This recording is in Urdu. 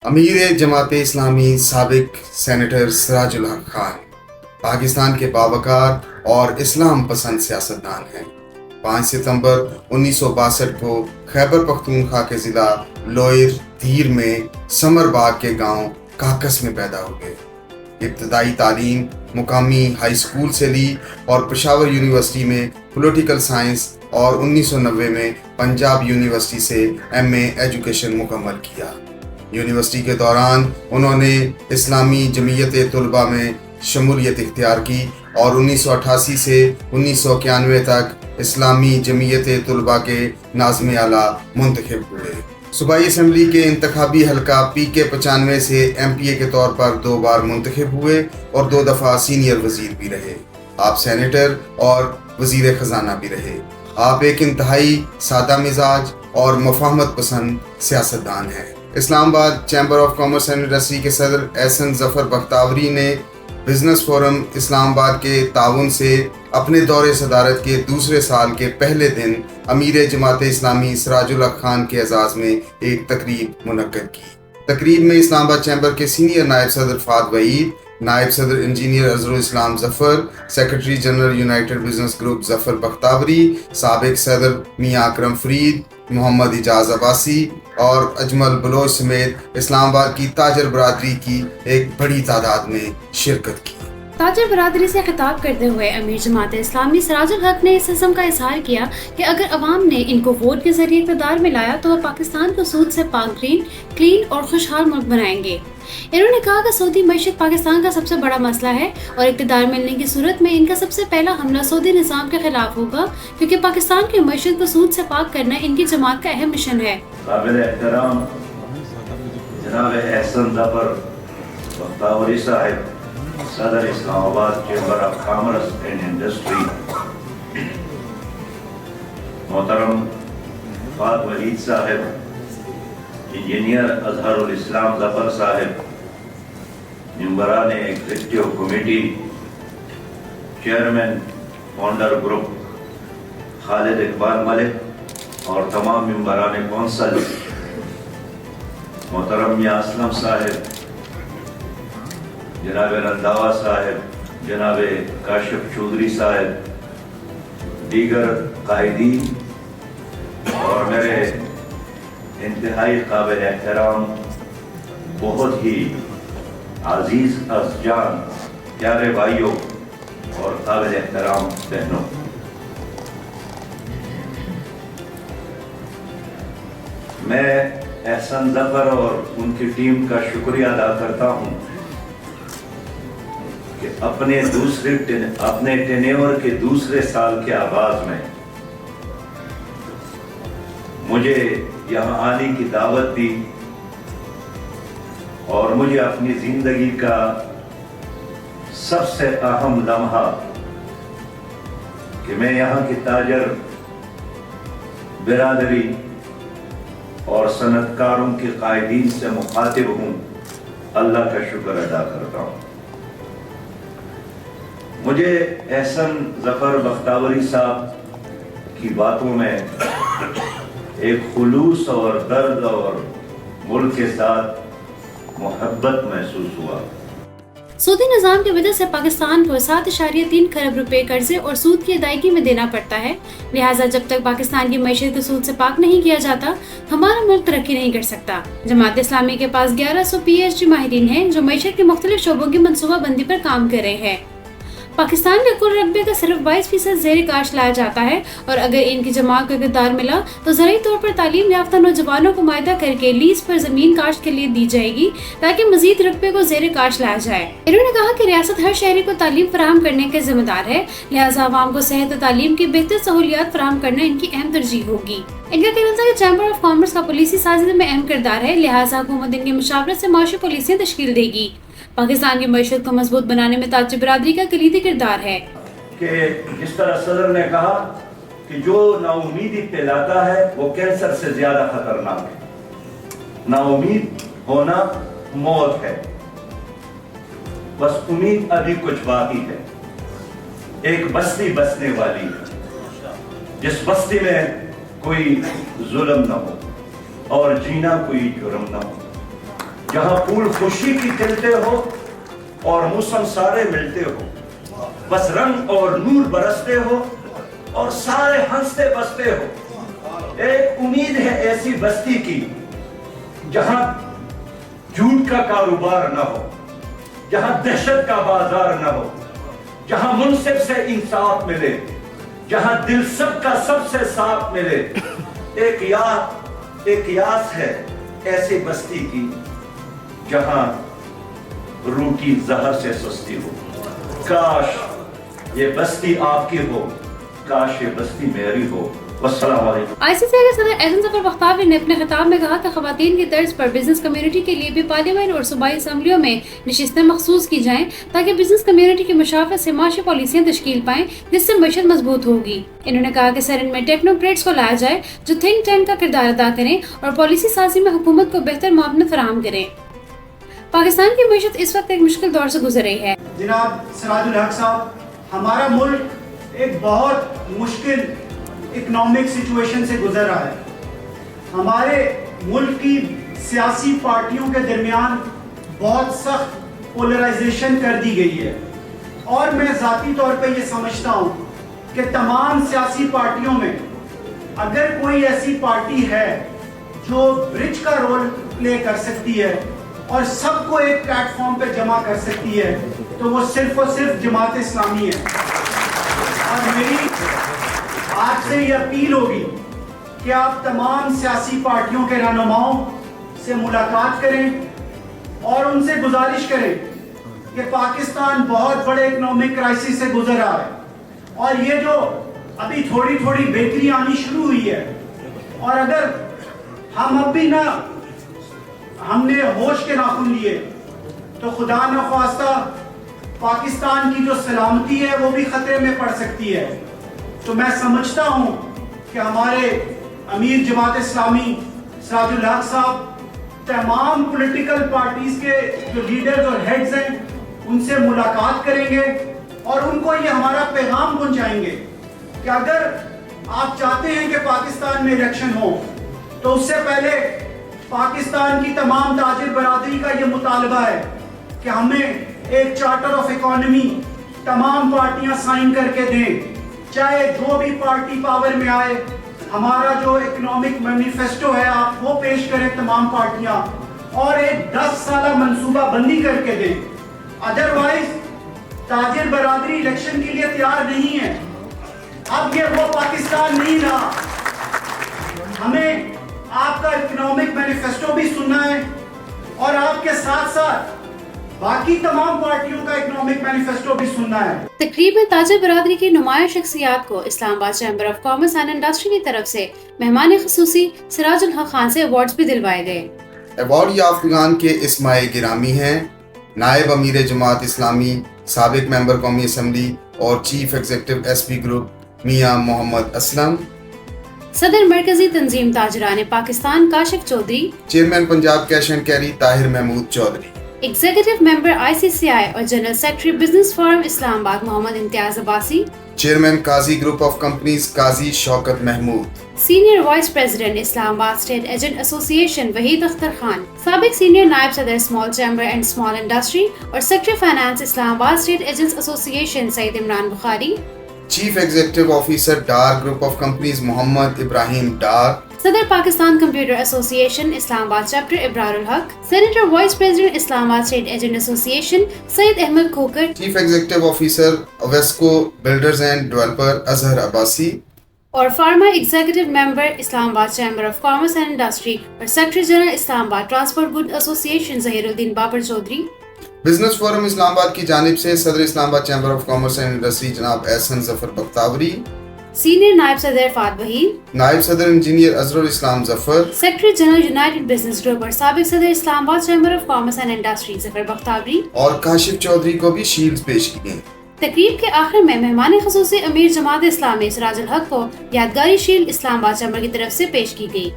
امیر جماعت اسلامی سابق سینیٹر سراج الحق خان پاکستان کے باوقار اور اسلام پسند سیاستدان ہیں۔ 5 ستمبر 1962 کو خیبر پختونخوا کے ضلع لوئر دھیر میں سمر باغ کے گاؤں کاکس میں پیدا ہوئے۔ ابتدائی تعلیم مقامی ہائی اسکول سے لی اور پشاور یونیورسٹی میں پولیٹیکل سائنس اور 1990 میں پنجاب یونیورسٹی سے ایم اے ایجوکیشن مکمل کیا۔ یونیورسٹی کے دوران انہوں نے اسلامی جمعیت طلباء میں شمولیت اختیار کی اور 1988 سے 1991 تک اسلامی جمعیت طلباء کے ناظم اعلیٰ منتخب ہوئے۔ صوبائی اسمبلی کے انتخابی حلقہ پی کے 95 سے ایم پی اے کے طور پر 2 بار منتخب ہوئے اور 2 دفعہ سینئر وزیر بھی رہے۔ آپ سینیٹر اور وزیر خزانہ بھی رہے۔ آپ ایک انتہائی سادہ مزاج اور مفاہمت پسند سیاستدان ہیں۔ اسلام آباد chamber of commerce and industry کے صدر احسن ظفر بختاوری نے بزنس فورم اسلام آباد کے تعاون سے اپنے دور صدارت کے دوسرے سال کے پہلے دن امیر جماعت اسلامی سراج الحق خان کے اعزاز میں ایک تقریب منعقد کی۔ تقریب میں اسلام آباد چیمبر کے سینئر نائب صدر فہد وحید، نائب صدر engineer Azhar ul-Islam Zafar, secretary general United Business Group Zafar Bakhtawari, سابق صدر میاں اکرم فرید، محمد اجاز عباسی اور اجمل بلوچ سمیت اسلام آباد کی تاجر برادری کی ایک بڑی تعداد میں شرکت کی۔ تاجر برادری سے خطاب کرتے ہوئے امیر جماعت اسلامی سراج الحق نے اس عزم کا اظہار کیا کہ اگر عوام نے ان کو ووٹ کے ذریعے اقتدار میں لایا تو وہ پاکستان کو سود سے پاک کلین اور خوشحال ملک بنائیں گے۔ انہوں نے کہا کہ سعودی معیشت پاکستان کا سب سے بڑا مسئلہ ہے اور اقتدار ملنے کی صورت میں ان کا سب سے پہلا حملہ سعودی نظام کے خلاف ہوگا، کیونکہ پاکستان کی معیشت کو سود سے پاک کرنا ان کی جماعت کا اہم مشن ہے۔ قابل احترام جناب احسن ظفر بختاوری صاحب، صدر Islamabad chamber of commerce and industry, محترم فہد وحید صاحب، انجینئر اظہر الاسلام ظفر صاحب، ممبران executive committee, chairman founder group Khalid Iqbal Malik اور تمام ممبران کونسل، محترم میاں اسلم صاحب، جناب رنداوا صاحب، جناب کاشف چودھری صاحب، دیگر قائدین اور میرے انتہائی قابل احترام بہت ہی عزیز از جان پیارے بھائیوں اور قابل احترام بہنوں، میں احسن ظفر اور ان کی ٹیم کا شکریہ ادا کرتا ہوں کہ اپنے ٹینیور کے دوسرے سال کے آغاز میں مجھے یہاں آنے کی دعوت دی اور مجھے اپنی زندگی کا سب سے اہم لمحہ کہ میں یہاں کی تاجر برادری اور صنعت کاروں کے قائدین سے مخاطب ہوں، اللہ کا شکر ادا کرتا ہوں۔ مجھے احسن ظفر بختاوری صاحب کی باتوں میں ایک خلوص اور درد اور ملک کے ساتھ محبت محسوس ہوا۔ سعودی نظام کی وجہ سے پاکستان کو 7.3 کھرب روپے قرضے اور سود کی ادائیگی میں دینا پڑتا ہے، لہٰذا جب تک پاکستان کی معیشت کو سود سے پاک نہیں کیا جاتا ہمارا ملک ترقی نہیں کر سکتا۔ جماعت اسلامی کے پاس 1100 پی ایچ ڈی ماہرین ہیں جو معیشت کے مختلف شعبوں کی منصوبہ بندی پر کام کر رہے ہیں۔ پاکستان کے کل رقبے کا صرف 22% زیر کاشت لایا جاتا ہے اور اگر ان کی جماعت کو اقتدار ملا تو زرعی طور پر تعلیم یافتہ نوجوانوں کو معاہدہ کر کے لیز پر زمین کاشت کے لیے دی جائے گی تاکہ مزید رقبے کو زیر کاشت لایا جائے۔ انہوں نے کہا کہ ریاست ہر شہری کو تعلیم فراہم کرنے کے ذمہ دار ہے، لہٰذا عوام کو صحت و تعلیم کی بہتر سہولیات فراہم کرنا ان کی اہم ترجیح ہوگی۔ ان کا کہنا تھا کہ چیمبر آف کامرس کا پالیسی سازی میں اہم کردار ہے، لہٰذا حکومت ان کی مشاورت سے معاشی پالیسیاں تشکیل دے گی۔ پاکستان کی معیشت کو مضبوط بنانے میں تاجر برادری کا کلیدی کردار ہے۔ کہ جس طرح صدر نے کہا کہ جو نا امیدی پھیلاتا ہے وہ کینسر سے زیادہ خطرناک ہے۔ نا امید ہونا موت ہے، بس امید ابھی کچھ باقی ہے۔ ایک بستی بسنے والی ہے جس بستی میں کوئی ظلم نہ ہو اور جینا کوئی جرم نہ ہو۔ جہاں پھول خوشی کی کھلتے ہو اور موسم سارے ملتے ہو، بس رنگ اور نور برستے ہو اور سارے ہنستے بستے ہو۔ ایک امید ہے ایسی بستی کی جہاں جھوٹ کا کاروبار نہ ہو، جہاں دہشت کا بازار نہ ہو، جہاں منصف سے انصاف ملے، جہاں دل سب کا سب سے صاف ملے۔ ایک یاس ہے ایسی بستی کی جہاں روٹی زہر سے سستی ہو۔ کاش یہ بستی آپ کی ہو، کاش یہ بستی میری ہو۔ والسلام علیکم۔ ICCI کے صدر اعظم ظفر بختیاری نے اپنے خطاب میں کہا کہ خواتین کی طرز پر بزنس کمیونٹی کے لیے بھی پارلیمنٹ اور صوبائی اسمبلیوں میں نشستیں مخصوص کی جائیں تاکہ بزنس کمیونٹی کی مشاورت سے معاشی پالیسیاں تشکیل پائیں جس سے معیشت مضبوط ہوگی۔ انہوں نے کہا کہ سرن میں ٹیکنوکریٹس کو لایا جائے جو تھنک ٹینک کا کردار ادا کریں اور پالیسی سازی میں حکومت کو بہتر معاونت فراہم کریں۔ پاکستان کی معیشت اس وقت ایک مشکل دور سے گزر رہی ہے۔ جناب سراج الحق صاحب، ہمارا ملک ایک بہت مشکل اکنامک سچویشن سے گزر رہا ہے۔ ہمارے ملک کی سیاسی پارٹیوں کے درمیان بہت سخت پولرائزیشن کر دی گئی ہے، اور میں ذاتی طور پہ یہ سمجھتا ہوں کہ تمام سیاسی پارٹیوں میں اگر کوئی ایسی پارٹی ہے جو برج کا رول پلے کر سکتی ہے اور سب کو ایک پلیٹ فارم پہ جمع کر سکتی ہے تو وہ صرف اور صرف جماعت اسلامی ہے۔ اور میری آج سے یہ اپیل ہوگی کہ آپ تمام سیاسی پارٹیوں کے رہنماؤں سے ملاقات کریں اور ان سے گزارش کریں کہ پاکستان بہت بڑے اکنامک کرائسس سے گزر رہا ہے، اور یہ جو ابھی تھوڑی تھوڑی بہتری آنی شروع ہوئی ہے، اور اگر ہم اب بھی نہ ہم نے ہوش کے ناخن لیے تو خدا نخواستہ پاکستان کی جو سلامتی ہے وہ بھی خطرے میں پڑ سکتی ہے۔ تو میں سمجھتا ہوں کہ ہمارے امیر جماعت اسلامی سراج الحق صاحب تمام پولیٹیکل پارٹیز کے جو لیڈرز اور ہیڈز ہیں ان سے ملاقات کریں گے اور ان کو یہ ہمارا پیغام پہنچائیں گے کہ اگر آپ چاہتے ہیں کہ پاکستان میں الیکشن ہو تو اس سے پہلے پاکستان کی تمام تاجر برادری کا یہ مطالبہ ہے کہ ہمیں ایک چارٹر آف اکانومی تمام پارٹیاں سائن کر کے دیں، چاہے جو بھی پارٹی پاور میں آئے۔ ہمارا جو اکنامک مینیفیسٹو ہے آپ وہ پیش کریں تمام پارٹیاں، اور ایک 10 سالہ منصوبہ بندی کر کے دیں۔ ادروائز تاجر برادری الیکشن کے لیے تیار نہیں ہے۔ اب یہ وہ پاکستان نہیں رہا۔ ہمیں آپ کا اکنامک مینیفیسٹو بھی سننا ہے اور آپ کے ساتھ ساتھ باقی تمام پارٹیوں کا اکنامک مینیفیسٹو بھی سننا ہے۔ تقریب میں تاجر برادری کی نمایاں شخصیات کو اسلام آباد chamber of commerce and industry کی طرف سے مہمان خصوصی سراج الحق خان سے ایوارڈز بھی دلوائے گئے۔ ایوارڈ یافتگان کے اسماء گرامی ہیں نائب امیر جماعت اسلامی، سابق ممبر قومی اسمبلی اور chief executive S P group Mian Muhammad Aslam, صدر مرکزی تنظیم تاجران Pakistan Kashif Chaudhry, chairman Punjab cash and carry Tahir Mahmood Chaudhry, executive member ICCI اور general secretary business forum Islamabad Muhammad Imtiaz Abbasi, chairman Qazi group of companies Qazi Shaukat Mahmood, senior vice president Islamabad estate agent ایسوسی ایشن وحید اختر خان، سابق سینئر نائب صدر small chamber and small industry اور secretary finance Islamabad estate agents association Saeed Imran Bukhari, chief executive officer Dar group of companies Muhammad Ibrahim Dar, صدر پاکستان کمپیوٹر ایسوسی ایشن اسلام آباد chapter Abrar ul Haq, senator voice president Islamabad estate agent association Syed Ahmed Khokhar, chief executive officer Awisco builders and developer Azhar Abbasi, اور pharma executive member Islamabad chamber of commerce and industry اور secretary general Islamabad transport good association Zaheer ud-Din Babar Chaudhry. Business forum Islamabad کی جانب سے صدر Islamabad chamber of commerce and industry جناب احسن ظفر بختیاری، سینئر نائب صدر فہد وحید، نائب صدر engineer Azhar ul-Islam Zafar, secretary general United Business Group اور سابق صدر Islamabad chamber of commerce and industry Zafar Bakhtiari اور کاشف چودھری کو بھی شیلڈز پیش کی گئیں۔ تقریب کے آخر میں مہمان خصوصی امیر جماعت اسلامی سراج الحق کو یادگاری شیلڈ اسلام آباد چیمبر کی طرف سے پیش کی گئی۔